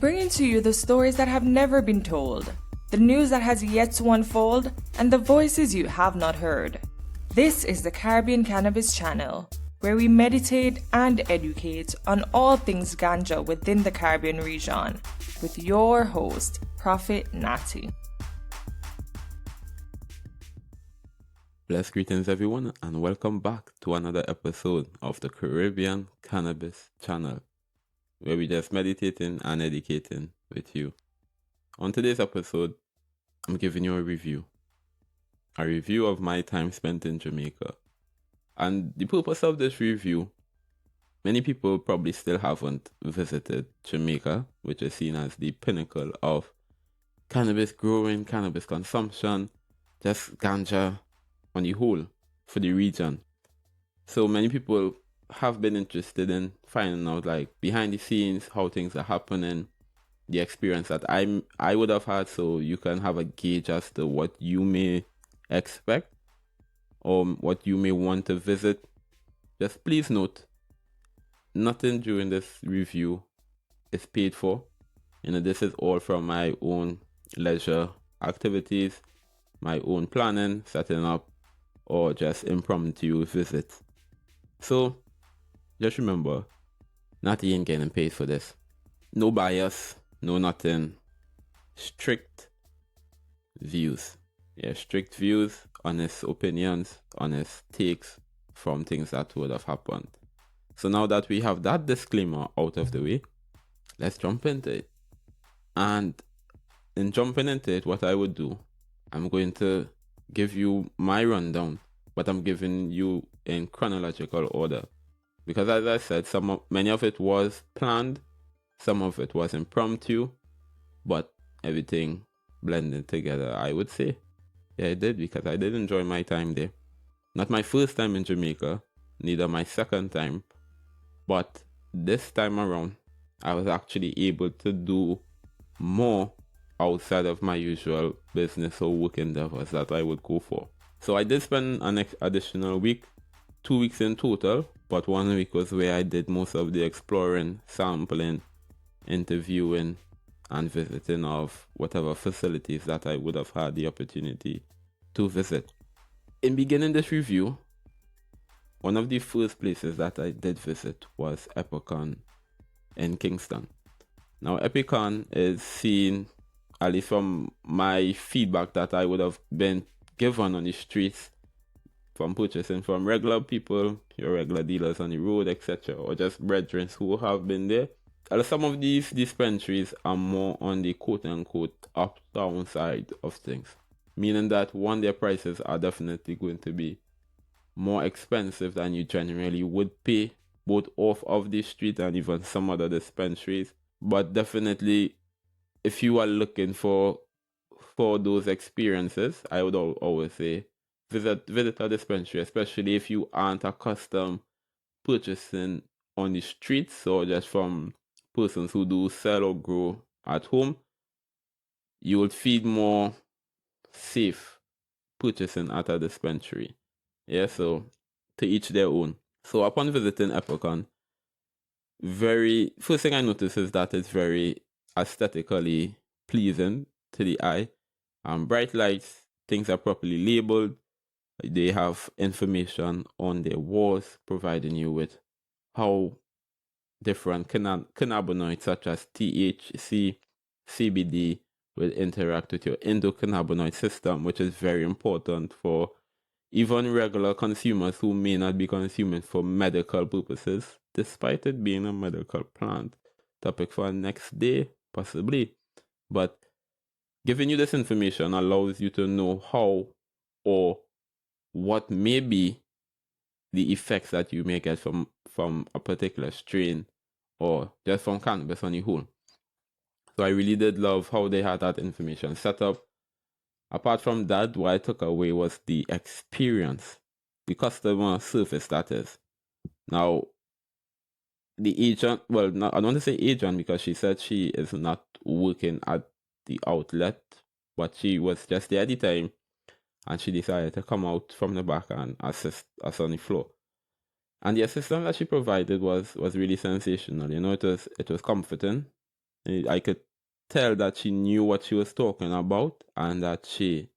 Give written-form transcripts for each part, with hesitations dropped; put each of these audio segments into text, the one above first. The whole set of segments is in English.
bringing to you the stories that have never been told, the news that has yet to unfold, and the voices you have not heard. This is the Caribbean Cannabis Channel, where we meditate and educate on all things ganja within the Caribbean region, with your host, Prophet Natty. Blessed greetings, everyone, and welcome back to another episode of the Caribbean Cannabis Channel, where we just meditating and educating with you. On today's episode, I'm giving you a review of my time spent in Jamaica. And the purpose of this review, many people probably still haven't visited Jamaica, which is seen as the pinnacle of cannabis growing, cannabis consumption, just ganja on the whole for the region. So many people have been interested in finding out, like, behind the scenes, how things are happening, the experience that I would have had, so you can have a gauge as to what you may expect or what you may want to visit. Just please note, nothing during this review is paid for. This is all from my own leisure activities, my own planning, setting up, or just impromptu visits. So just remember, Natty ain't getting paid for this. No bias, no nothing. Strict views. Yeah, strict views, honest opinions, honest takes from things that would have happened. So now that we have that disclaimer out of the way, let's jump into it. And in jumping into it, what I would do, I'm going to give you my rundown, but I'm giving you in chronological order. Because as I said, many of it was planned, some of it was impromptu, but everything blended together, I would say. Yeah, it did, because I did enjoy my time there. Not my first time in Jamaica, neither my second time, but this time around, I was actually able to do more outside of my usual business or work endeavors that I would go for. So I did spend an additional week, 2 weeks in total, but 1 week was where I did most of the exploring, sampling, interviewing, and visiting of whatever facilities that I would have had the opportunity to visit. In beginning this review, one of the first places that I did visit was Epicon in Kingston. Now, Epicon is seen, at least from my feedback that I would have been given on the streets, from purchasing from regular people, your regular dealers on the road, etc., or just brethren who have been there. Some of these dispensaries are more on the quote-unquote uptown side of things, meaning that, one, their prices are definitely going to be more expensive than you generally would pay, both off of the street and even some other dispensaries. But definitely, if you are looking for those experiences, I would always say visit a dispensary, especially if you aren't accustomed purchasing on the streets or just from persons who do sell or grow at home. You would feel more safe purchasing at a dispensary. Yeah, so to each their own. So upon visiting Epicon, first thing I noticed is that it's very aesthetically pleasing to the eye. Bright lights, things are properly labeled. They have information on their walls, providing you with how different cannabinoids such as THC, CBD will interact with your endocannabinoid system, which is very important for even regular consumers who may not be consuming for medical purposes, despite it being a medical plant. Topic for next day, possibly. But giving you this information allows you to know how or what may be the effects that you may get from a particular strain or just from cannabis on the whole. So I really did love how they had that information set up. Apart from that, what I took away was the experience, the customer service, that is. Now, the agent, I don't want to say agent because she said she is not working at the outlet, but she was just there at the time, and she decided to come out from the back and assist us on the floor. And the assistance that she provided was really sensational. It was comforting. I could tell that she knew what she was talking about, and that she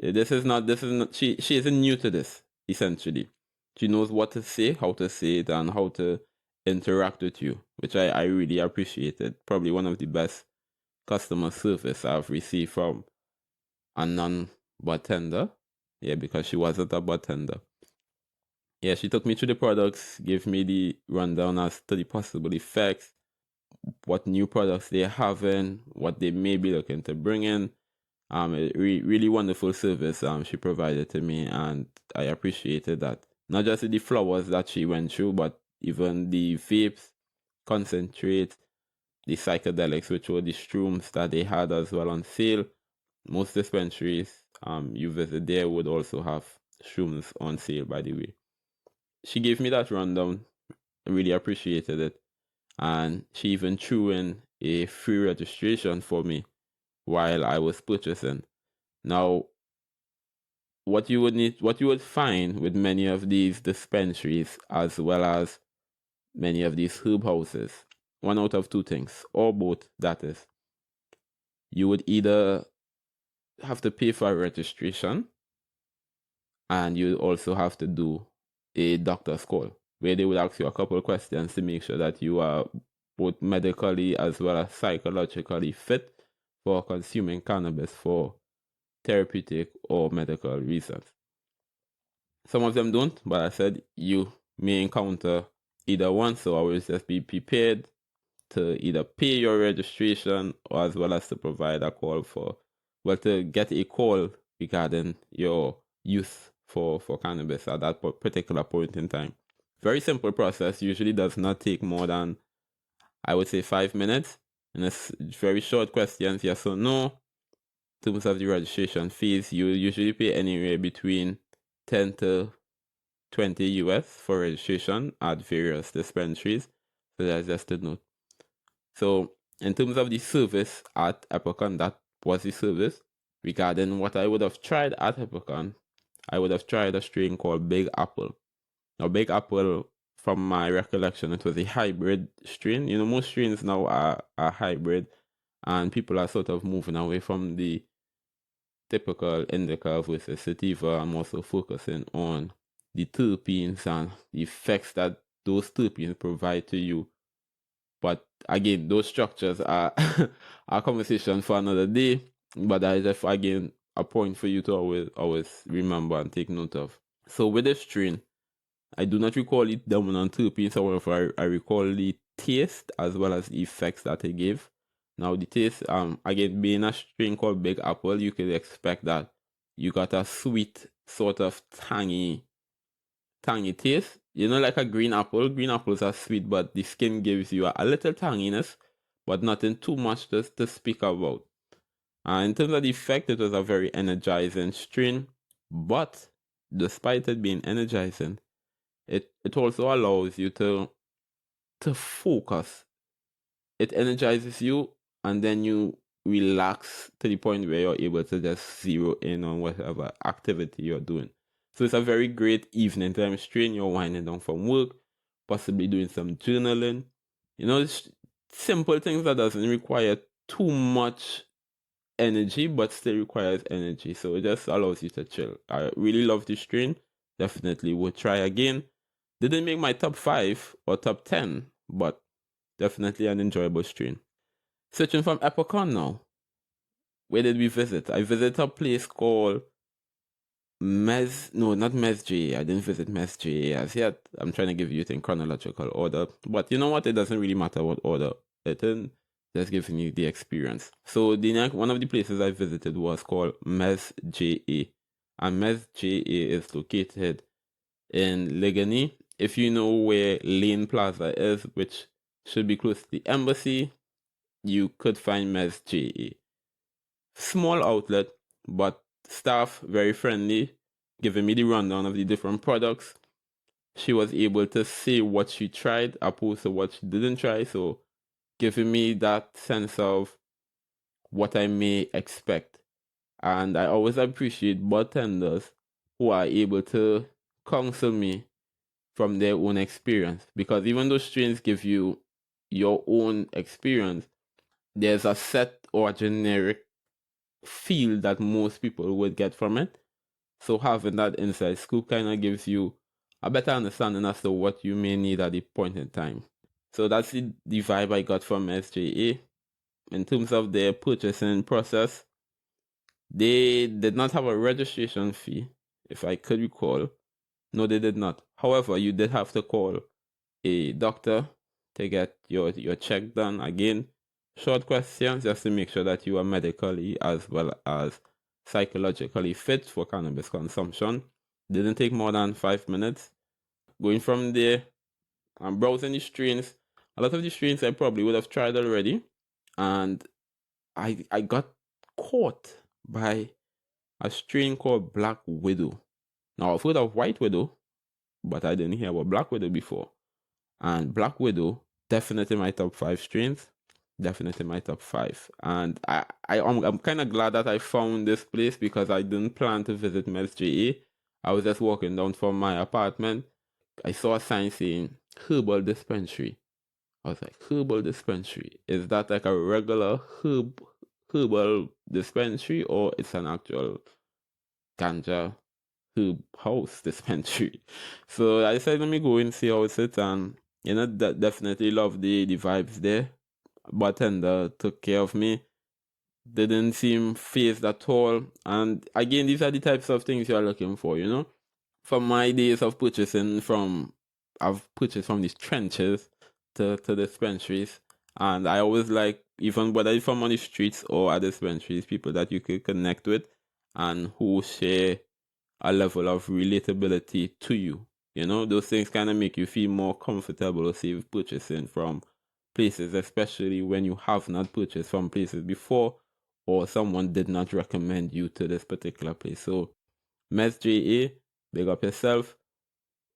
she isn't new to this, essentially. She knows what to say, how to say it, and how to interact with you, which I really appreciated. Probably one of the best customer service I've received from a non-bartender. Yeah, because she wasn't a bartender. Yeah, she took me through the products, gave me the rundown as to the possible effects, what new products they're having, what they may be looking to bring in. Really wonderful service she provided to me, and I appreciated that. Not just the flowers that she went through, but even the vapes, concentrate, the psychedelics, which were the shrooms that they had as well on sale. Most dispensaries you visit there would also have shrooms on sale, by the way. She gave me that rundown. I really appreciated it. And she even threw in a free registration for me while I was purchasing. Now, what you would find with many of these dispensaries, as well as many of these herb houses, one out of two things, or both, that is, you would either have to pay for a registration, and you also have to do a doctor's call, where they would ask you a couple of questions to make sure that you are both medically as well as psychologically fit for consuming cannabis for therapeutic or medical reasons. Some of them don't, but I said you may encounter either one, so I will just be prepared to either pay your registration or as well as to provide a call to get a call regarding your use for cannabis at that particular point in time. Very simple process, usually does not take more than, I would say, 5 minutes. And it's very short questions, yes or no. In terms of the registration fees, you usually pay anywhere between 10 to 20 US for registration at various dispensaries. So that's just a note. So in terms of the service at Epicon, that was the service. Regarding what I would have tried at Epicon, I would have tried a strain called Big Apple. Now, Big Apple, from my recollection, it was a hybrid strain. You know, most strains now are hybrid, and people are sort of moving away from the typical indica versus sativa. I'm also focusing on the terpenes and the effects that those terpenes provide to you. But again, those structures are a conversation for another day. But that is just, again, a point for you to always remember and take note of. So with this strain, I do not recall it dominant terpenes, however, I recall the taste as well as the effects that it gave. Now the taste, again, being a strain called Big Apple, you could expect that you got a sweet, sort of tangy taste. You know, like a green apple. Green apples are sweet, but the skin gives you a little tanginess, but nothing too much to speak about. In terms of the effect, it was a very energizing strain, but despite it being energizing, it also allows you to focus. It energizes you, and then you relax to the point where you're able to just zero in on whatever activity you're doing. So it's a very great evening time strain. You're winding down from work, possibly doing some journaling. You know, it's simple things that doesn't require too much energy, but still requires energy. So it just allows you to chill. I really love this strain. Definitely would try again. Didn't make my top 5 or top 10, but definitely an enjoyable strain. Switching from Epicon now. Where did we visit? I visited a place called not Mez J. I didn't visit Mez J as yet. I'm trying to give you it in chronological order. But you know what? It doesn't really matter what order it in. Just giving you the experience. So one of the places I visited was called Mez J.A. And Mez J.A. is located in Ligani. If you know where Lane Plaza is, which should be close to the embassy, you could find Mez J.A. Small outlet, but staff very friendly, giving me the rundown of the different products. She was able to say what she tried opposed to what she didn't try, so giving me that sense of what I may expect. And I always appreciate bartenders who are able to counsel me from their own experience, because even though strains give you your own experience, there's a set or generic feel that most people would get from it. So having that inside scoop kind of gives you a better understanding as to what you may need at the point in time. So that's the vibe I got from SJA. In terms of their purchasing process, they did not have a registration fee, if I could recall. No, they did not. However, you did have to call a doctor to get your check done. Again, short questions just to make sure that you are medically as well as psychologically fit for cannabis consumption. Didn't take more than 5 minutes. Going from there, I'm browsing the strains. A lot of the strains I probably would have tried already, and I got caught by a strain called Black Widow. Now I've heard of White Widow, but I didn't hear about Black Widow before. And Black Widow, definitely my top 5 strains. Definitely my top 5. And I'm kind of glad that I found this place because I didn't plan to visit MSJA. I was just walking down from my apartment. I saw a sign saying Herbal Dispensary. I was like, Herbal Dispensary? Is that like a regular herbal dispensary or it's an actual ganja herb house dispensary? So I said, let me go and see how it is, and definitely love the vibes there. Bartender took care of me, didn't seem phased at all. And again, these are the types of things you're looking for, From my days of I've purchased from these trenches to dispensaries. And I always like, even whether it's from on the streets or at dispensaries, people that you could connect with and who share a level of relatability to you. Those things kind of make you feel more comfortable safe purchasing from places, especially when you have not purchased from places before or someone did not recommend you to this particular place. So, MSJA, big up yourself.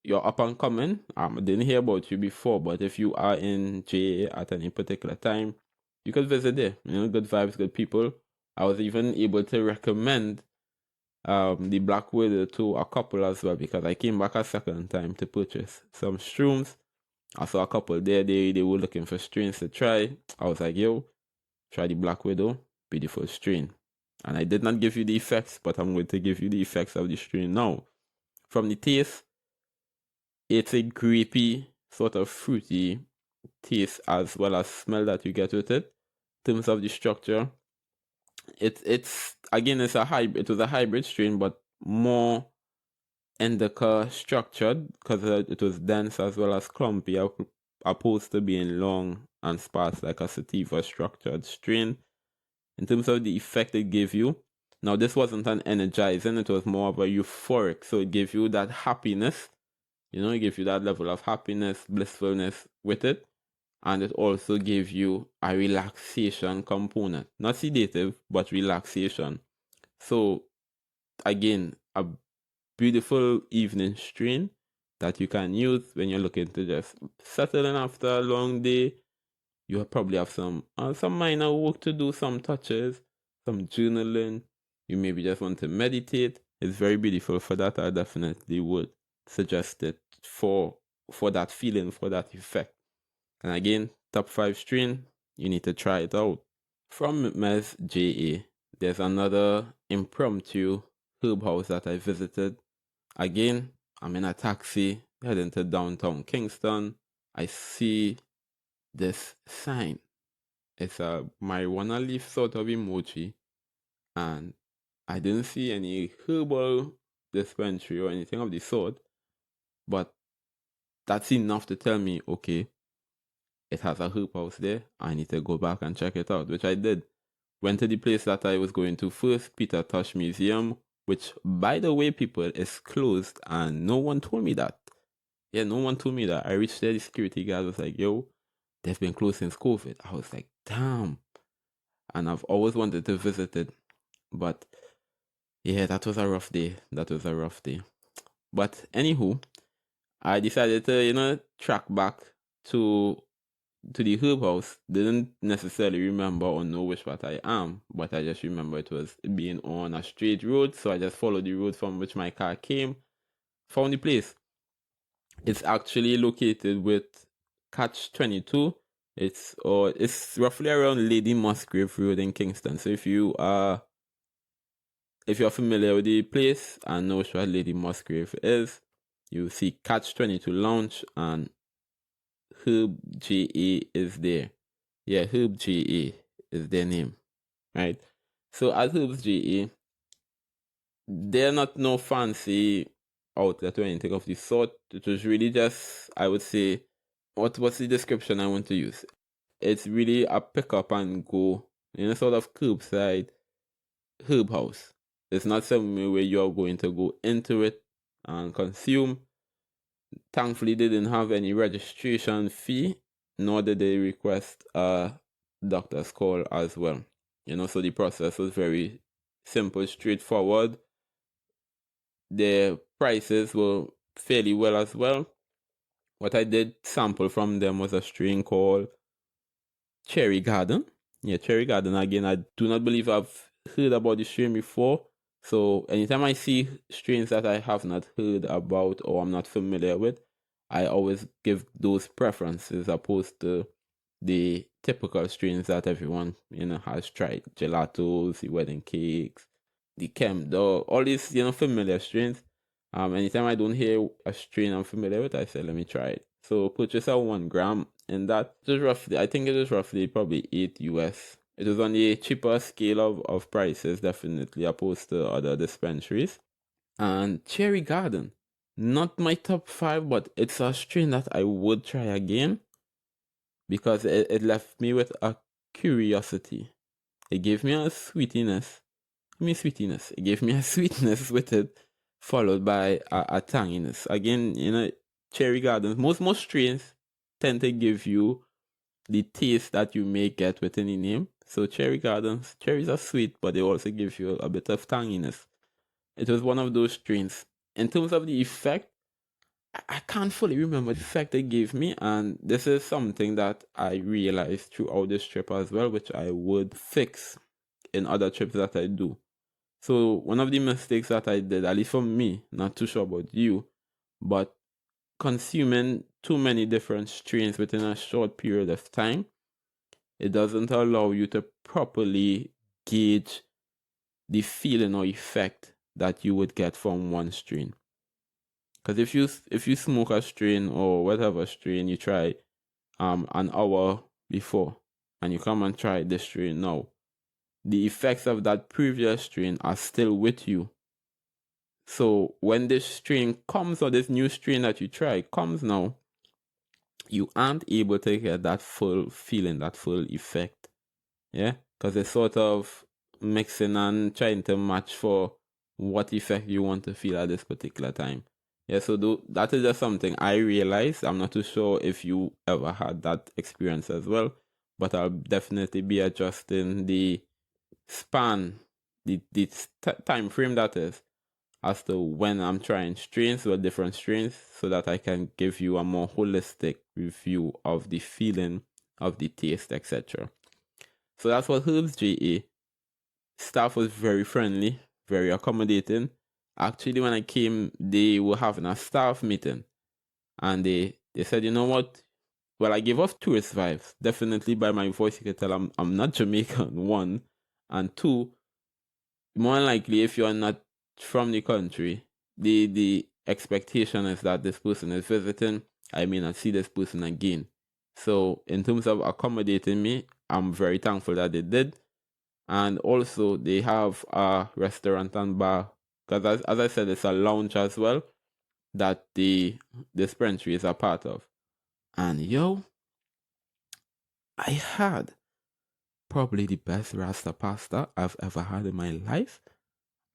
You're up and coming. I didn't hear about you before, but if you are in JA at any particular time, you could visit there. Good vibes, good people. I was even able to recommend the Black Widow to a couple as well because I came back a second time to purchase some shrooms. I saw a couple there, they were looking for strains to try. I was like, yo, try the Black Widow, beautiful strain. And I did not give you the effects, but I'm going to give you the effects of the strain now. From the taste, it's a grapey, sort of fruity taste as well as smell that you get with it. In terms of the structure, it's again, it was a hybrid strain, but more indica structured because it was dense as well as clumpy, opposed to being long and sparse like a sativa structured strain. In terms of the effect it gave you, now this wasn't an energizing, it was more of a euphoric, so it gave you that happiness, it gave you that level of happiness, blissfulness with it, and it also gave you a relaxation component, not sedative, but relaxation. So again, a beautiful evening strain that you can use when you're looking to just settle in after a long day. You probably have some minor work to do, some touches, some journaling. You maybe just want to meditate. It's very beautiful for that. I definitely would suggest it for that feeling, for that effect. And again, top 5 strain, you need to try it out. From MSJA, there's another impromptu herb house that I visited. Again, I'm in a taxi heading to downtown Kingston. I see this sign. It's a marijuana leaf sort of emoji, and I didn't see any herbal dispensary or anything of the sort, but that's enough to tell me, okay, it has a herb house there. I need to go back and check it out, which I did. Went to the place that I was going to first, Peter Tosh Museum, which, by the way, people, is closed, and no one told me that. Yeah, no one told me that. I reached there, the security guard was like, yo, they've been closed since COVID. I was like, damn. And I've always wanted to visit it. But yeah, that was a rough day. But anywho, I decided to, track back to the herb house. Didn't necessarily remember or know which part I am, but I just remember it was being on a straight road. So I just followed the road from which my car came, found the place. It's actually located with Catch 22 It's roughly around Lady Musgrave Road in Kingston. So if you're familiar with the place and know what Lady Musgrave is, you see Catch 22 Lounge and Herb GA is there. Yeah, Herb GA is their name, right? So at Herb's GA, they're not no fancy outlet or anything of the sort. It was really just, I would say, what's the description I want to use? It's really a pick up and go, sort of curbside herb house. It's not somewhere where you're going to go into it and consume. Thankfully, they didn't have any registration fee, nor did they request a doctor's call as well. So the process was very simple, straightforward. Their prices were fairly well as well. What I did sample from them was a strain called Cherry Garden. Yeah, Cherry Garden. Again, I do not believe I've heard about the strain before. So anytime I see strains that I have not heard about or I'm not familiar with, I always give those preferences opposed to the typical strains that everyone, has tried. Gelatos, the wedding cakes, the chem dog, all these, familiar strains. Anytime I don't hear a strain I'm familiar with, I say, let me try it. So purchase a 1 gram, and that was roughly, I think it was roughly probably $8 US. It was on the cheaper scale of prices, definitely, opposed to other dispensaries. And Cherry Garden, not my top 5, but it's a strain that I would try again because it left me with a curiosity. It gave me a sweetiness. It gave me a sweetness with it, followed by a tanginess. Again, Cherry Gardens, most strains tend to give you the taste that you may get within the name. So Cherry Gardens, cherries are sweet, but they also give you a bit of tanginess. It was one of those strains. In terms of the effect, I can't fully remember the effect it gave me, and this is something that I realized throughout this trip as well, which I would fix in other trips that I do. So one of the mistakes that I did, at least for me, not too sure about you, but consuming too many different strains within a short period of time, it doesn't allow you to properly gauge the feeling or effect that you would get from one strain. Because if you smoke a strain or whatever strain you try an hour before and you come and try this strain now, the effects of that previous strain are still with you. So when this strain comes, or this new strain that you try comes now, you aren't able to get that full feeling, that full effect. Yeah? Because it's sort of mixing and trying to match for what effect you want to feel at this particular time. Yeah, so that is just something I realized. I'm not too sure if you ever had that experience as well, but I'll definitely be adjusting the span, the time frame that is, as to when I'm trying strains or different strains, so that I can give you a more holistic review of the feeling, of the taste, etc. So that's what Herbs GA. Staff was very friendly, very accommodating. Actually, when I came, they were having a staff meeting, and they said, you know what? Well, I gave off tourist vibes. Definitely by my voice, you can tell I'm not Jamaican, one. And two, more likely, if you're not from the country, the expectation is that this person is visiting. I may not see this person again. So in terms of accommodating me, I'm very thankful that they did. And also they have a restaurant and bar, because as I said, it's a lounge as well that the dispensary is a part of. And I had probably the best Rasta pasta I've ever had in my life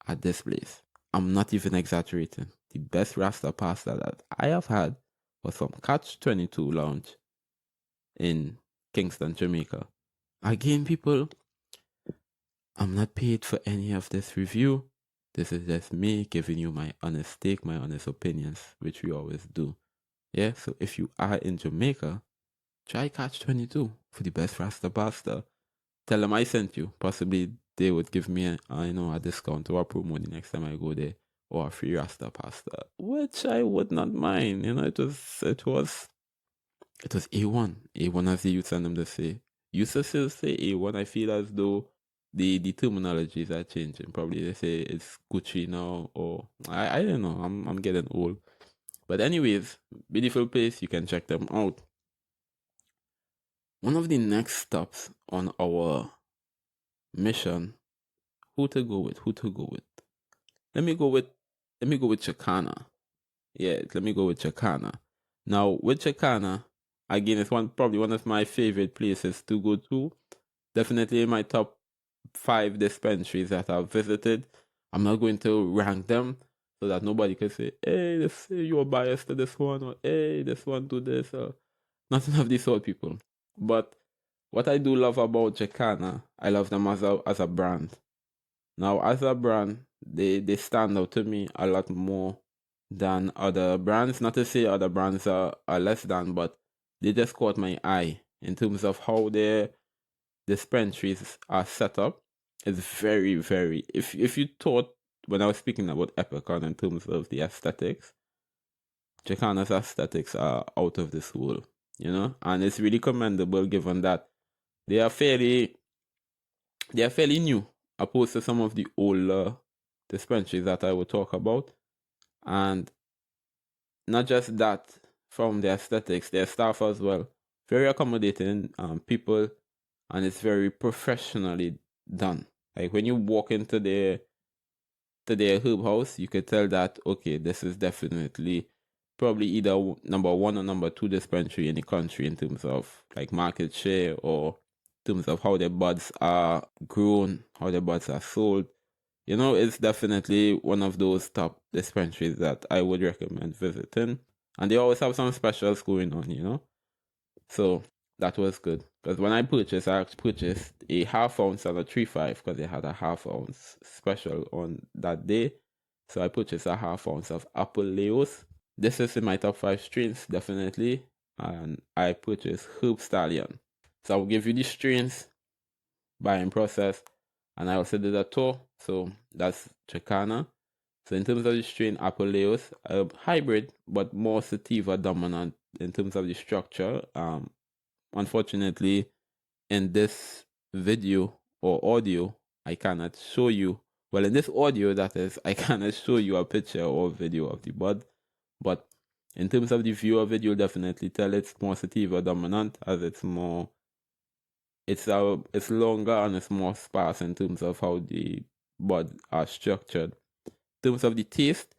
at this place. I'm not even exaggerating. The best Rasta pasta that I have had was from Catch 22 Lounge in Kingston, Jamaica. Again, people, I'm not paid for any of this review. This is just me giving you my honest take, my honest opinions, which we always do. Yeah, so if you are in Jamaica, try Catch 22 for the best Rasta pasta. Tell them I sent you. Possibly they would give me a discount or a promo the next time I go there, or a free Rasta pasta, which I would not mind. It was It was A1. A1 as they used to them to say. Used to still say A1. I feel as though the terminologies are changing. Probably they say it's Gucci now, or I don't know. I'm getting old. But anyways, beautiful place. You can check them out. One of the next stops on our mission, who to go with? Who to go with? Let me go with Chicana. Yeah, let me go with Chicana. Now with Chicana, again, it's probably one of my favorite places to go to. Definitely in my top 5 dispensaries that I've visited. I'm not going to rank them so that nobody can say, hey, you're biased to this one, or hey, this one do this, or nothing of these sort, people. But what I do love about Chicana, I love them as a brand. Now, as a brand, they stand out to me a lot more than other brands. Not to say other brands are less than, but they just caught my eye in terms of how their dispensaries are set up. It's very, very. If you thought when I was speaking about Epicon in terms of the aesthetics, Chicana's aesthetics are out of this world, and it's really commendable given that they are fairly new opposed to some of the older dispensaries that I would talk about. And not just that, from the aesthetics, their staff as well. Very accommodating people, and it's very professionally done. Like when you walk into their herb house, you could tell that, okay, this is definitely probably either number 1 or number 2 dispensary in the country in terms of like market share, or in terms of how their buds are grown, how their buds are sold. It's definitely one of those top dispensaries that I would recommend visiting. And they always have some specials going on. So that was good. Because when I purchased a half ounce and a 3.5 because they had a half ounce special on that day. So I purchased a half ounce of Apple Leos. This is in my top 5 strains, definitely. And I purchased Herb Stallion. So I'll give you the strains, buying process, and I also did a tour. So that's Chicana. So in terms of the strain, Apple Leos, a hybrid, but more sativa dominant in terms of the structure. Unfortunately, in this video or audio, I cannot show you. Well, in this audio, that is, I cannot show you a picture or video of the bud. But in terms of the viewer video, you'll definitely tell it's more sativa dominant, as it's more. It's longer and it's more sparse in terms of how the bud are structured. In terms of the taste,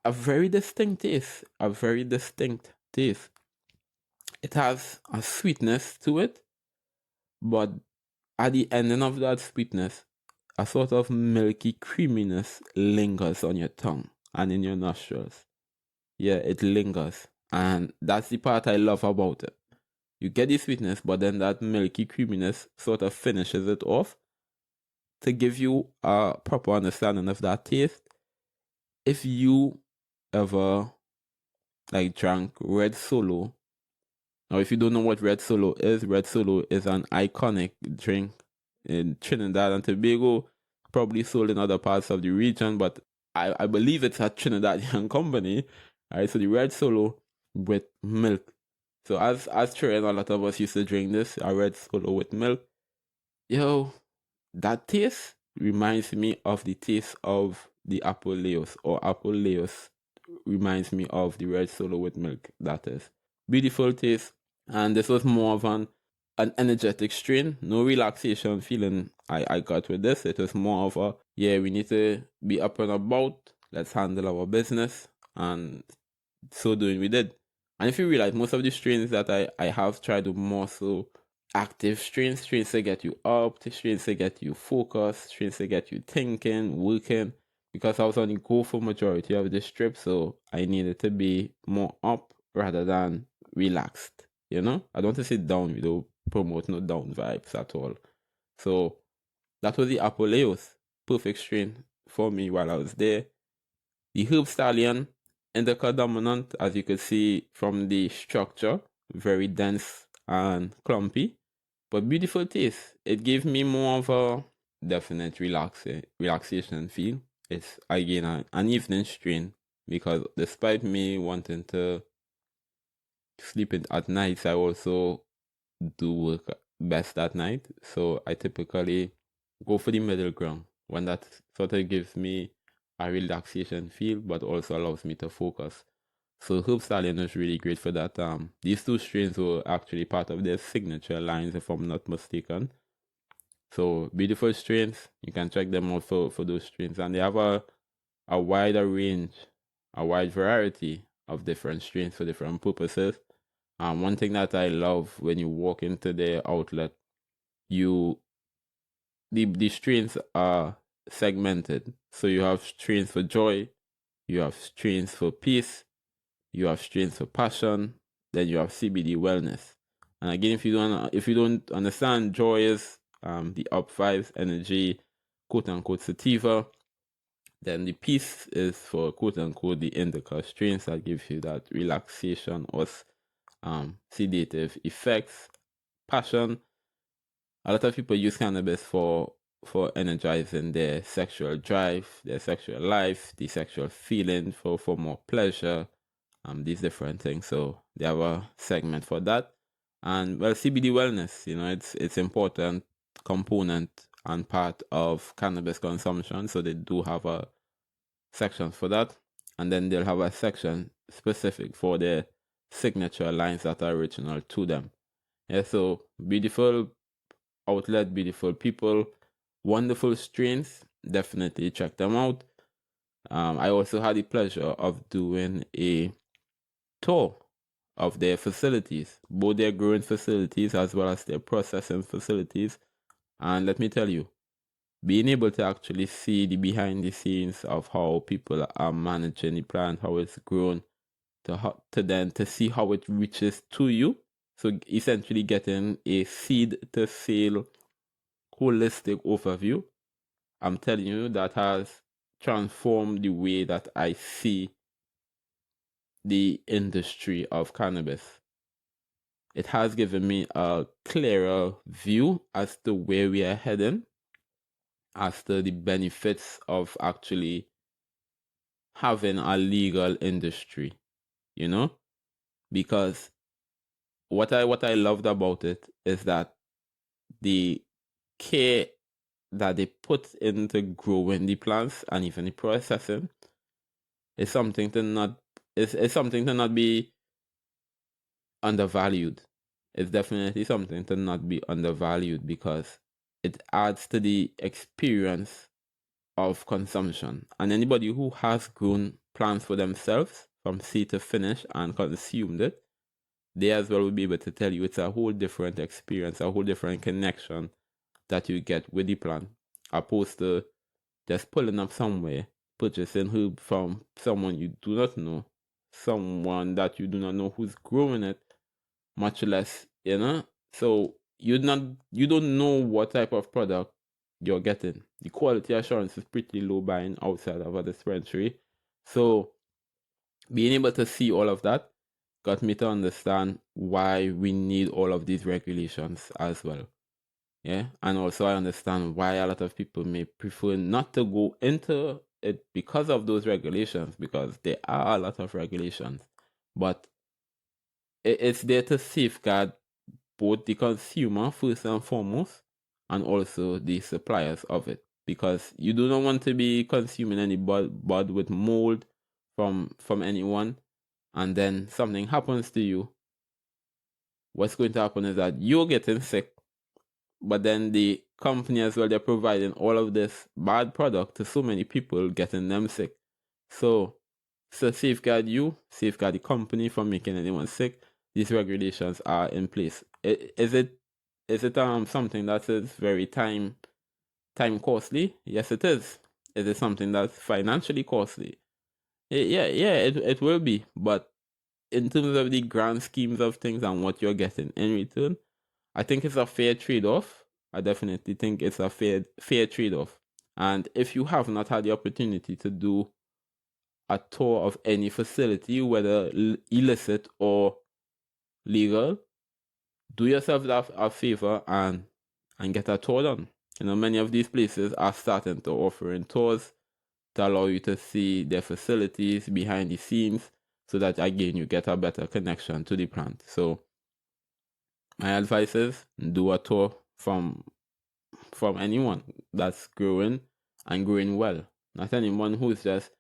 a very distinct taste. It has a sweetness to it, but at the ending of that sweetness, a sort of milky creaminess lingers on your tongue and in your nostrils. Yeah, it lingers. And that's the part I love about it. You get the sweetness, but then that milky creaminess sort of finishes it off to give you a proper understanding of that taste. If you ever drank Red Solo, now if you don't know what Red Solo is an iconic drink in Trinidad and Tobago, probably sold in other parts of the region, but I believe it's a Trinidadian company. Alright, so the Red Solo with milk. So as children, a lot of us used to drink this, a Red Solo with milk. Yo, that taste reminds me of the taste of the Apple Leos, or Apple Leos reminds me of the Red Solo with milk. That is beautiful taste, and this was more of an energetic strain. No relaxation feeling I got with this. It was more of a, yeah, we need to be up and about. Let's handle our business, and so doing we did. And if you realize, most of the strains that I have tried to more so active strains to get you up, strains to get you focused, strains to get you thinking, working. Because I was on the go for majority of this trip, so I needed to be more up rather than relaxed. I don't want to sit down. We don't promote no down vibes at all. So that was the Apple Leos. Perfect strain for me while I was there. The Herb Stallion, indica dominant, as you could see from the structure, very dense and clumpy, but beautiful taste. It gave me more of a definite relaxation feel. It's again, an evening strain, because despite me wanting to sleeping at night, I also do work best at night. So I typically go for the middle ground when that sort of gives me a relaxation feel, but also allows me to focus. So Herb Stallion is really great for that. These two strains were actually part of their signature lines, if I'm not mistaken. So beautiful strains. You can check them out for those strains, and they have a wider range, a wide variety of different strains for different purposes. One thing that I love when you walk into their outlet, you the strains are segmented. So you have strains for joy, you have strains for peace, you have strains for passion, then you have CBD wellness. And again, if you don't understand, joy is the up vibes, energy, quote unquote sativa. Then the peace is for quote unquote the indica strains that gives you that relaxation or sedative effects. Passion, a lot of people use cannabis for energizing their sexual drive, their sexual life, the sexual feeling for more pleasure, these different things. So they have a segment for that. And well, CBD wellness, it's important component and part of cannabis consumption. So they do have a section for that. And then they'll have a section specific for their signature lines that are original to them. Yeah, so beautiful outlet, beautiful people, wonderful strains. Definitely check them out. I also had the pleasure of doing a tour of their facilities, both their growing facilities as well as their processing facilities. And let me tell you, being able to actually see the behind the scenes of how people are managing the plant, how it's grown, to then to see how it reaches to you. So essentially getting a seed to sale holistic overview. I'm telling you, that has transformed the way that I see the industry of cannabis. It has given me a clearer view as to where we are heading, as to the benefits of actually having a legal industry, because what I loved about it is that the care that they put into growing the plants and even the processing is something to not is something to not be undervalued. It's definitely something to not be undervalued because it adds to the experience of consumption. And anybody who has grown plants for themselves from seed to finish and consumed it, they as well will be able to tell you it's a whole different experience, a whole different connection that you get with the plant, opposed to just pulling up somewhere, purchasing herb from someone you do not know, someone that you do not know who's growing it, much less, So you don't know what type of product you're getting. The quality assurance is pretty low buying outside of a dispensary. So being able to see all of that got me to understand why we need all of these regulations as well. Yeah. And also I understand why a lot of people may prefer not to go into it because of those regulations, because there are a lot of regulations. But it's there to safeguard both the consumer first and foremost, and also the suppliers of it, because you do not want to be consuming any bud with mold from anyone, and then something happens to you. What's going to happen is that you're getting sick, but then the company as well, they're providing all of this bad product to so many people, getting them sick. So safeguard you, safeguard the company from making anyone sick. These regulations are in place. Is it something that is very time costly? Yes, it is. Is it something that's financially costly? It will be. But in terms of the grand schemes of things and what you're getting in return, I think it's a fair trade-off. I definitely think it's a fair trade-off. And if you have not had the opportunity to do a tour of any facility, whether illicit or legal, do yourself a favor and get a tour done. Many of these places are starting to offer in tours to allow you to see their facilities behind the scenes. so that again you get a better connection to the plant. So my advice is do a tour from anyone that's growing and growing well. Not anyone who's just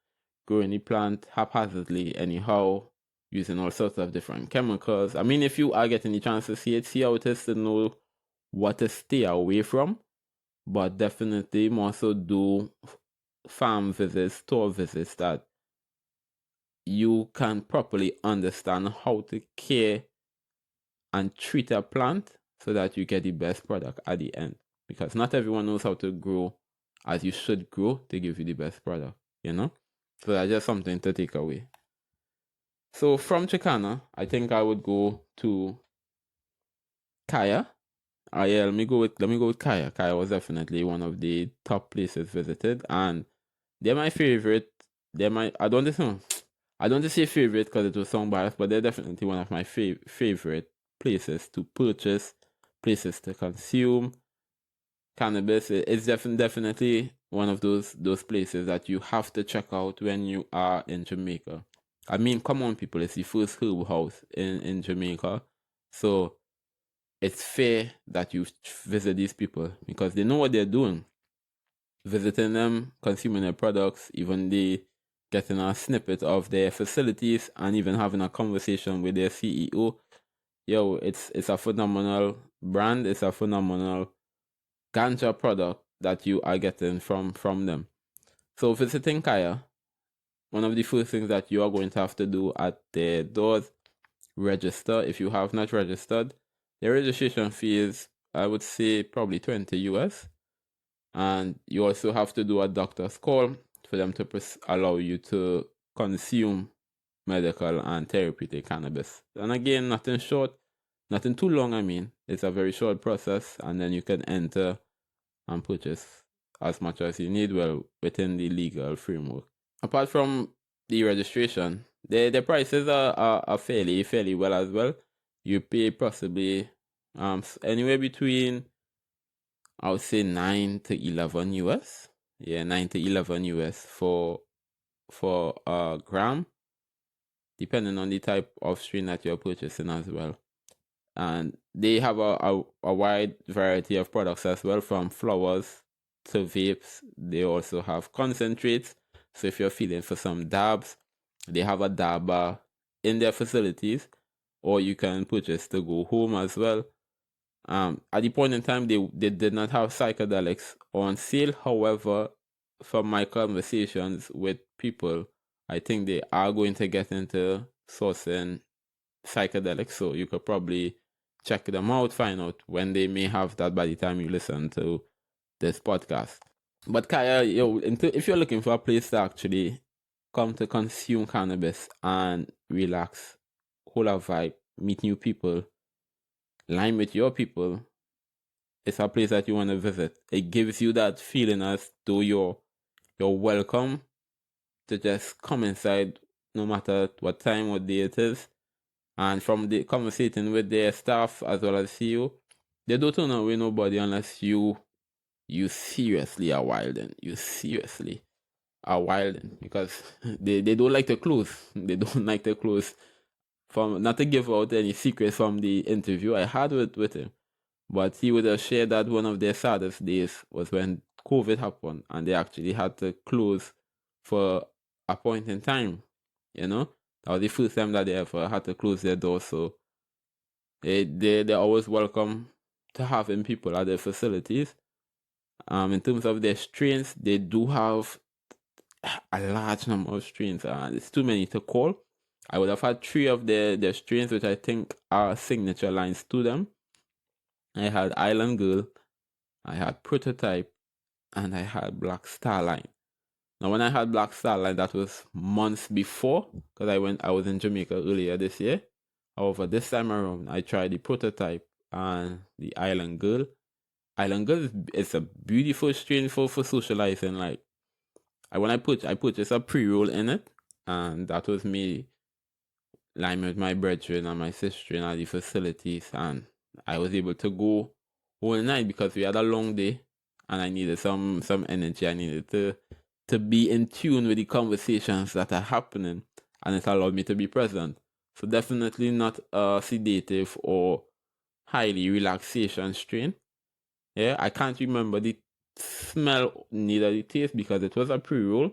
growing the plant haphazardly anyhow, using all sorts of different chemicals. I mean, if you are getting the chance to see it, see how it is to know what to stay away from. But definitely more so do farm visits, store visits, that you can properly understand how to care and treat a plant so that you get the best product at the end. Because not everyone knows how to grow as you should grow to give you the best product, you know? So that's just something to take away. So from Chicana, I think I would go to Kaya. Yeah, let me go with Kaya. Kaya was definitely one of the top places visited, and they're my favorite. I don't want to say favorite because it was song biased, but they're definitely one of my favorite places to purchase, places to consume cannabis. It's definitely one of those places that you have to check out when you are in Jamaica. I mean, come on, people, it's the first herb house in Jamaica, so it's fair that you visit these people because they know what they're doing. Visiting them, consuming their products, even they getting a snippet of their facilities, and even having a conversation with their CEO. Yo, it's a phenomenal brand. It's a phenomenal ganja product that you are getting from them. So visiting Kaya, one of the first things that you are going to have to do at their doors, register. If you have not registered, the registration fee is, I would say, probably 20 US. And you also have to do a doctor's call for them to allow you to consume medical and therapeutic cannabis. And again, nothing too long. I mean, it's a very short process, and then you can enter and purchase as much as you need, well, within the legal framework. Apart from the registration, the prices are fairly well as well. You pay possibly anywhere between, I would say, 9 to 11 US. Yeah, 9 to 11 US for a gram, depending on the type of strain that you're purchasing as well. And they have a wide variety of products as well, from flowers to vapes. They also have concentrates. So if you're feeling for some dabs, they have a dabber in their facilities, or you can purchase to go home as well. At the point in time, they did not have psychedelics on sale. However, from my conversations with people, I think they are going to get into sourcing psychedelics. So you could probably check them out, find out when they may have that by the time you listen to this podcast. But Kaya, if you're looking for a place to actually come to consume cannabis and relax, hold a vibe, meet new people, line with your people, it's a place that you want to visit. It gives you that feeling as though you're welcome to just come inside, no matter what time, what day it is. And from the conversating with their staff as well as CEO, they don't turn away nobody unless you seriously are wilding. You seriously are wilding, because they don't like to close. They don't like to close. From not to give out any secrets from the interview I had with him, but he would have shared that one of their saddest days was when COVID happened and they actually had to close for a point in time. You know, that was the first time that they ever had to close their doors. So they're always welcome to having people at their facilities. In terms of their strains, they do have a large number of strains. It's too many to call. I would have had 3 of their strains, which I think are signature lines to them. I had Island Girl, I had Prototype, and I had Black Starline. Now, when I had Black Starline, that was months before, because I was in Jamaica earlier this year. However, this time around, I tried the Prototype and the Island Girl. Island Girl is a beautiful strain for socializing. Like, I purchased a pre-roll in it, and that was me lying with my brethren and my sister in the facilities, and I was able to go all night because we had a long day, and I needed some energy. I needed to be in tune with the conversations that are happening and it allowed me to be present. So definitely not a sedative or highly relaxation strain. Yeah, I can't remember the smell, neither the taste, because it was a pre-roll.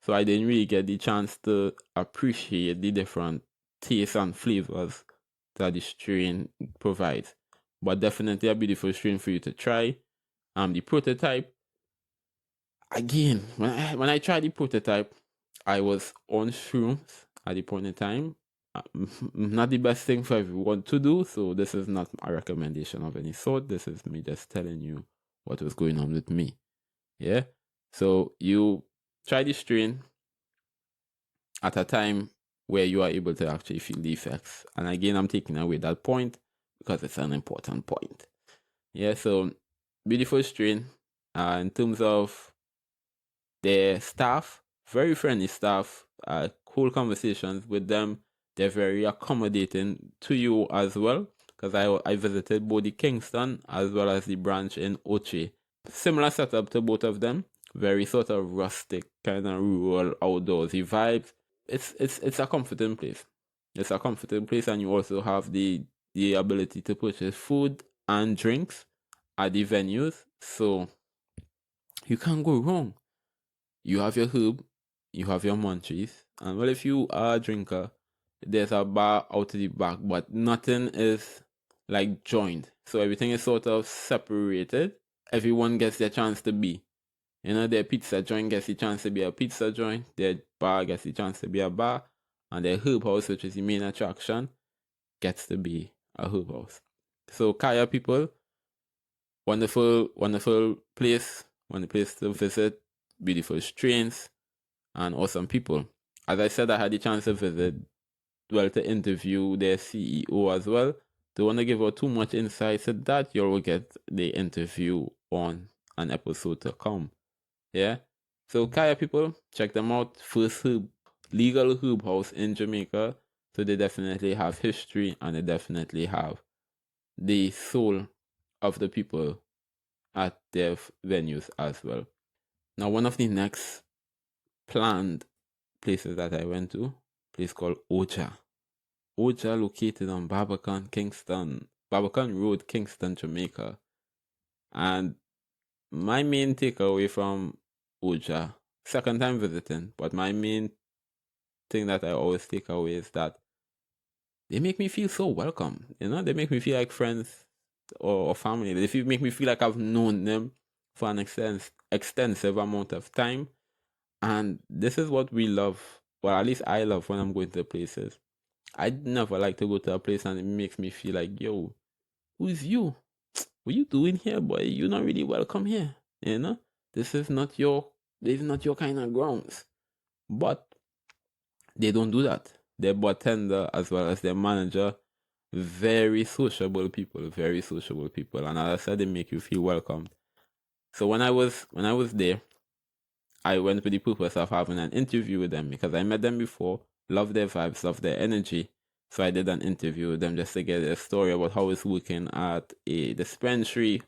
So I didn't really get the chance to appreciate the different tastes and flavors that the strain provides. But definitely a beautiful strain for you to try. The prototype, again, when I tried the prototype, I was on shrooms at the point in time. Not the best thing for everyone to do, so this is not a recommendation of any sort. This is me just telling you what was going on with me. Yeah. So you try the strain at a time where you are able to actually feel the effects. And again, I'm taking away that point because it's an important point. Yeah. So beautiful strain. In terms of their staff, very friendly staff. Cool conversations with them. They're very accommodating to you as well. Because I visited both the Kingston as well as the branch in Oche. Similar setup to both of them. Very sort of rustic, kind of rural, outdoorsy vibes. It's a comforting place. It's a comforting place, and you also have the ability to purchase food and drinks at the venues. So you can't go wrong. You have your herb, you have your munchies, and well, if you are a drinker, there's a bar out to the back, but nothing is like joined. So everything is sort of separated. Everyone gets their chance to be. You know, their pizza joint gets the chance to be a pizza joint, their bar gets the chance to be a bar, and their herb house, which is the main attraction, gets to be a herb house. So Kaya people, wonderful, wonderful place to visit, beautiful strains, and awesome people. As I said, I had the chance to visit, to interview their CEO as well. Don't want to give out too much insight, so that you will get the interview on an episode to come. Yeah. So Kaya people, check them out. First legal herb house in Jamaica. So they definitely have history, and they definitely have the soul of the people at their venues as well. Now, one of the next planned places that I went to, a place called Ocha. Ocha, located on Barbican Road, Kingston, Jamaica. And my main takeaway from Ocha, second time visiting, but my main thing that I always take away is that they make me feel so welcome. You know, they make me feel like friends or family. They make me feel like I've known them for an extensive amount of time. And this is what we love. Well, at least I love when I'm going to places. I'd never like to go to a place and it makes me feel like, yo, who's you? What you doing here, boy? You're not really welcome here. You know? This is not your kind of grounds. But they don't do that. Their bartender as well as their manager, very sociable people. And as I said, they make you feel welcomed. So when I was there, I went with the purpose of having an interview with them because I met them before, loved their vibes, loved their energy. So I did an interview with them just to get a story about how it's working at a dispensary,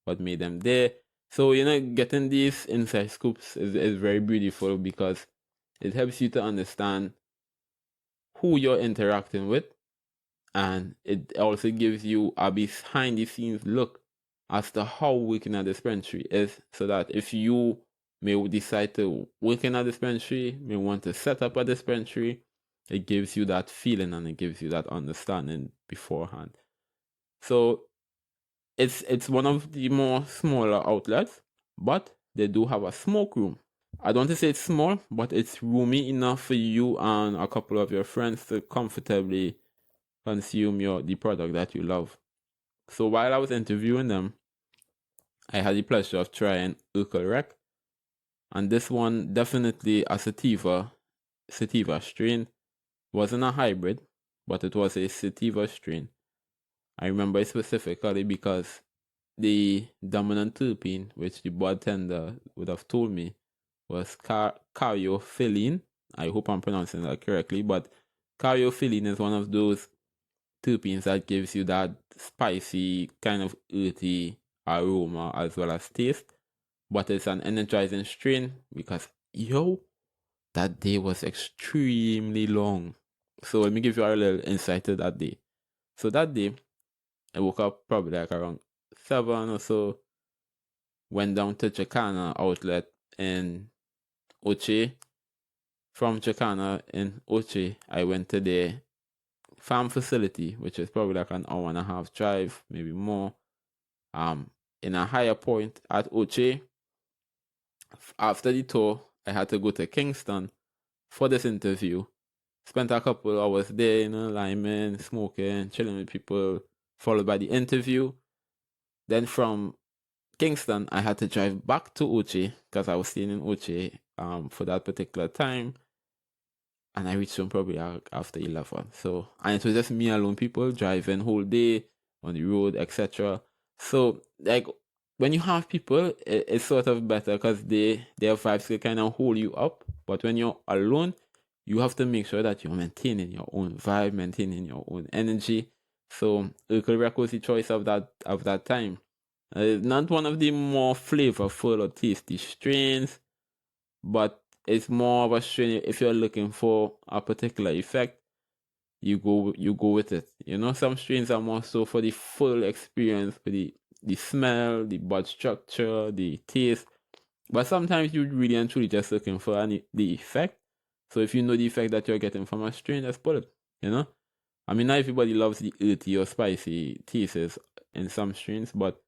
what made them there. So, you know, getting these inside scoops is very beautiful because it helps you to understand who you're interacting with, and it also gives you a behind the scenes look as to how working at the dispensary is, so that if you may decide to work in a dispensary, may want to set up a dispensary, it gives you that feeling and it gives you that understanding beforehand. So it's one of the more smaller outlets, but they do have a smoke room. I don't want to say it's small, but it's roomy enough for you and a couple of your friends to comfortably consume the product that you love. So while I was interviewing them, I had the pleasure of trying Urkel Rec, and this one definitely a sativa strain. Wasn't a hybrid, but it was a sativa strain. I remember it specifically because the dominant terpene, which the bartender would have told me, was caryophyllene. I hope I'm pronouncing that correctly, but caryophyllene is one of those terpenes that gives you that spicy, kind of earthy aroma as well as taste. But it's an energizing strain because, yo, that day was extremely long. So let me give you a little insight to that day. So that day, I woke up probably like around 7 or so, went down to Chicana outlet in Oche. From Chicana in Oche, I went to the farm facility, which is probably like an hour and a half drive, maybe more. In a higher point at Oche. After the tour, I had to go to Kingston for this interview. Spent a couple hours there, liming, smoking, chilling with people, followed by the interview. Then from Kingston, I had to drive back to Oche because I was staying in Oche for that particular time. And I reached home probably after 11. So, and it was just me alone, people driving whole day on the road, etc. So, like, when you have people, it's sort of better because their vibes can kind of hold you up. But when you're alone, you have to make sure that you're maintaining your own vibe, maintaining your own energy. So, Ukuriak was the choice of that time. Not one of the more flavorful or tasty strains, but it's more of a strain. If you're looking for a particular effect, you go with it. Some strains are more so for the full experience, for the smell, the bud structure, the taste. But sometimes you're really and truly just looking for the effect. So if you know the effect that you're getting from a strain, just pull it. I mean, not everybody loves the earthy or spicy tastes in some strains, but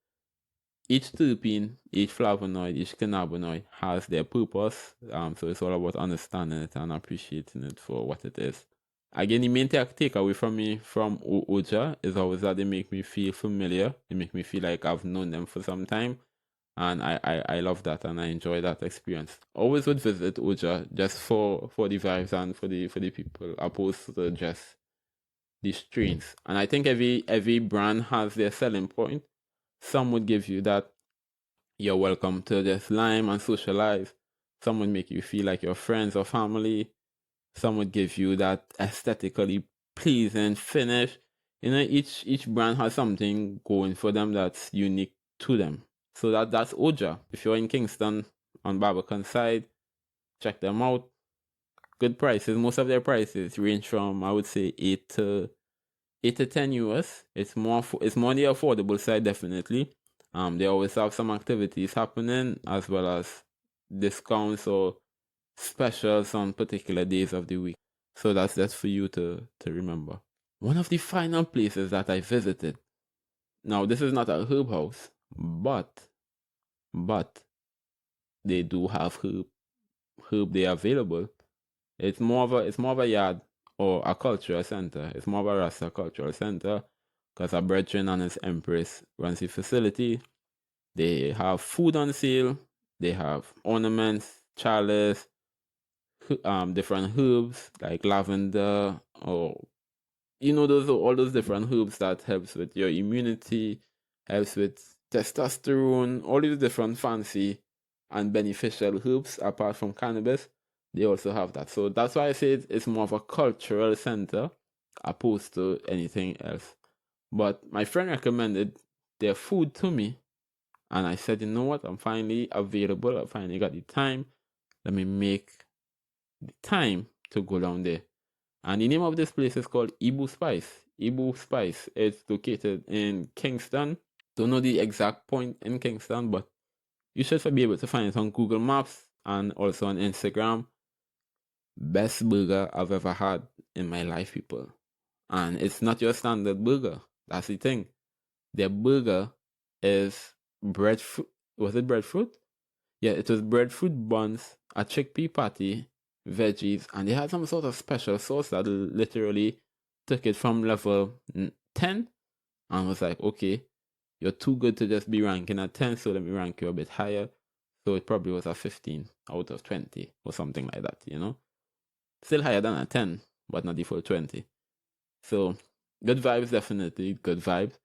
each terpene, each flavonoid, each cannabinoid has their purpose. So it's all about understanding it and appreciating it for what it is. Again, the main takeaway from me from Oja is always that they make me feel familiar. They make me feel like I've known them for some time. And I love that and I enjoy that experience. Always would visit Oja just for the vibes and for the people, opposed to just the strains. And I think every brand has their selling point. Some would give you that you're welcome to just lime and socialize. Some would make you feel like you're friends or family. Some would give you that aesthetically pleasing finish. Each brand has something going for them that's unique to them. So that's Oja. If you're in Kingston on Barbican side, check them out. Good prices. Most of their prices range from, I would say, 8 to 10 US. It's more on the affordable side, definitely. They always have some activities happening as well as discounts or specials on particular days of the week. So that's for you to remember. One of the final places that I visited. Now, this is not a herb house, but they do have herb there available. It's more of a yard or a cultural center. It's more of a Rasta cultural center because a brethren and his empress runs the facility. They have food on sale. They have ornaments, chalice, different herbs like lavender or all those different herbs that helps with your immunity, helps with testosterone, all these different fancy and beneficial herbs apart from cannabis. They also have that. So that's why I say it's more of a cultural center opposed to anything else. But my friend recommended their food to me. And I said, you know what? I'm finally available. I finally got the time. Let me make the time to go down there. And the name of this place is called Ibu Spice. Ibu Spice. It's located in Kingston. Don't know the exact point in Kingston, but you should be able to find it on Google Maps and also on Instagram. Best burger I've ever had in my life, people. And it's not your standard burger. That's the thing. Their burger is breadfruit. Was it breadfruit? Yeah, it was breadfruit buns, a chickpea patty, veggies, and they had some sort of special sauce that literally took it from level 10 and was like, okay, you're too good to just be ranking at 10, so let me rank you a bit higher. So it probably was a 15 out of 20 or something like that, Still higher than a 10, but not the full 20. So good vibes, definitely good vibes.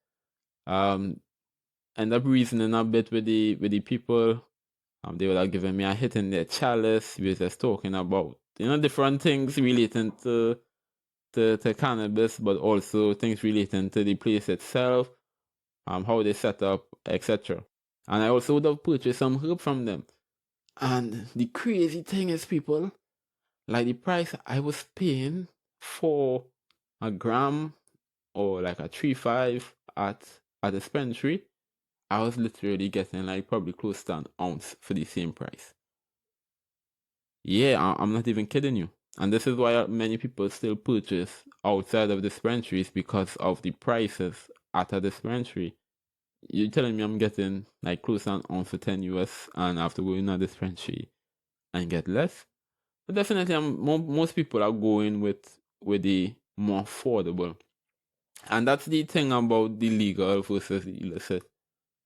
End up reasoning a bit with the people. They would have given me a hit in their chalice. We were just talking about different things relating to cannabis, but also things relating to the place itself, how they set up, etc. And I also would have purchased some herb from them. And the crazy thing is, people, Like the price I was paying for a gram or like a 3.5 at a dispensary, I was literally getting like probably close to an ounce for the same price. Yeah, I'm not even kidding you. And this is why many people still purchase outside of dispensaries, because of the prices at a dispensary. You're telling me I'm getting like close to an ounce for 10 US and I have to go in a dispensary and get less? But definitely, most people are going with the more affordable. And that's the thing about the legal versus the illicit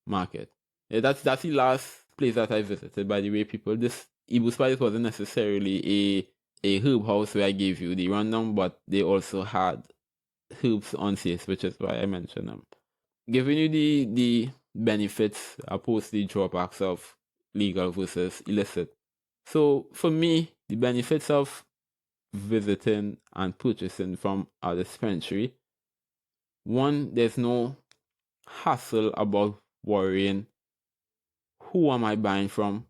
market. Yeah, that's the last place that I visited, by the way, people. This Ibu Spice wasn't necessarily a herb house where I gave you the rundown, but they also had herbs on sale, which is why I mentioned them. Giving you the benefits opposed to the drawbacks of legal versus illicit. So for me, the benefits of visiting and purchasing from a dispensary: one, there's no hassle about worrying who am I buying from,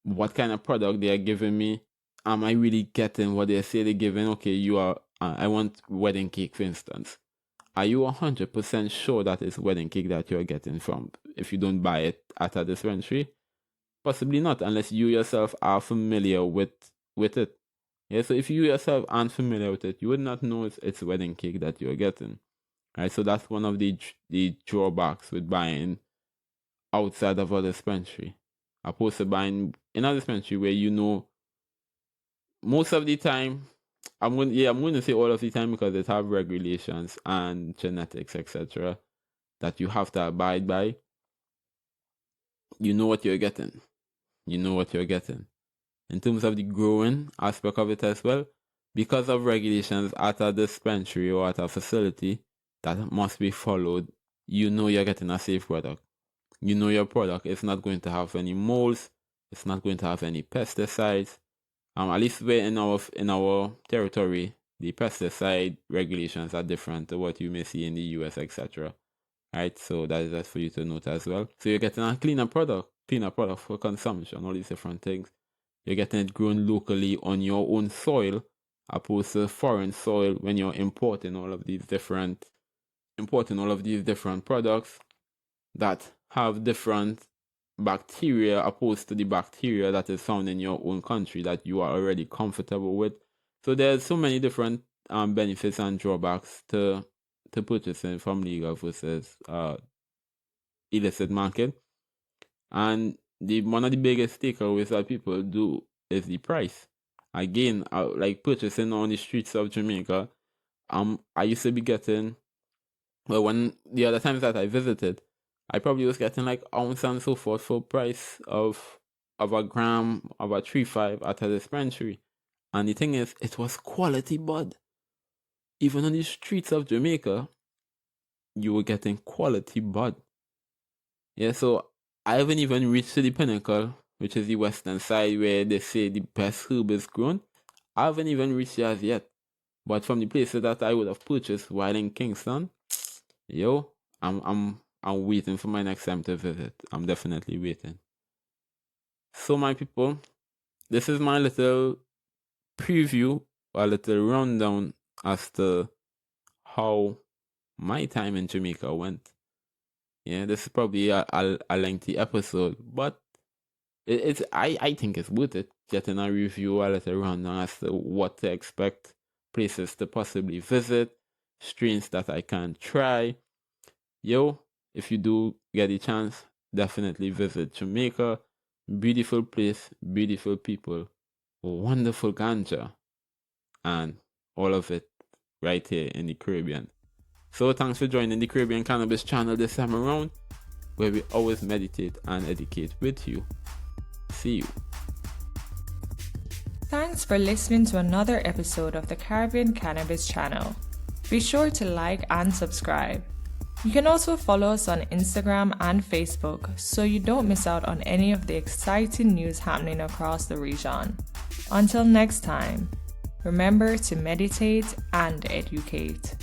what kind of product they are giving me, am I really getting what they say they're giving? Okay, you are, I want wedding cake, for instance. Are you 100% sure that it's wedding cake that you're getting from if you don't buy it at a dispensary? Possibly not, unless you yourself are familiar with it. Yeah, so if you yourself aren't familiar with it, you would not know it's wedding cake that you're getting. Right, so that's one of the drawbacks with buying outside of a dispensary, opposed to buying in a dispensary where you know most of the time. I'm going to say all of the time, because it have regulations and genetics, etc., that you have to abide by. You know what you're getting. You know what you're getting. In terms of the growing aspect of it as well, because of regulations at a dispensary or at a facility that must be followed, you know you're getting a safe product. You know your product is not going to have any molds, it's not going to have any pesticides. At least we're in our territory, the pesticide regulations are different to what you may see in the US, etc. Right, so that is just for you to note as well. So you're getting a cleaner product for consumption, all these different things. You're getting it grown locally on your own soil, opposed to foreign soil when you're importing all of these different products that have different bacteria, opposed to the bacteria that is found in your own country that you are already comfortable with. So there's so many different benefits and drawbacks to purchasing from legal versus illicit market. And one of the biggest takeaways that people do is the price. Again, like purchasing on the streets of Jamaica, I used to be getting, well, when the other times that I visited, I probably was getting like ounce and so forth for price of a gram of a 3.5 at a dispensary. And the thing is, it was quality bud. Even on the streets of Jamaica, you were getting quality bud. Yeah, so I haven't even reached the pinnacle, which is the western side where they say the best herb is grown. I haven't even reached it as yet. But from the places that I would have purchased while in Kingston, yo, I'm waiting for my next time to visit. I'm definitely waiting. So my people, this is my little preview, a little rundown as to how my time in Jamaica went. Yeah, this is probably a lengthy episode, but I think it's worth it. Getting a review, a little rundown as to what to expect, places to possibly visit, strains that I can try. Yo, if you do get a chance, definitely visit Jamaica. Beautiful place, beautiful people, wonderful ganja, and all of it right here in the Caribbean. So thanks for joining the Caribbean Cannabis channel this time around, where we always meditate and educate with you. See you. Thanks for listening to another episode of the Caribbean Cannabis channel. Be sure to like and subscribe. You can also follow us on Instagram and Facebook so you don't miss out on any of the exciting news happening across the region. Until next time, remember to meditate and educate.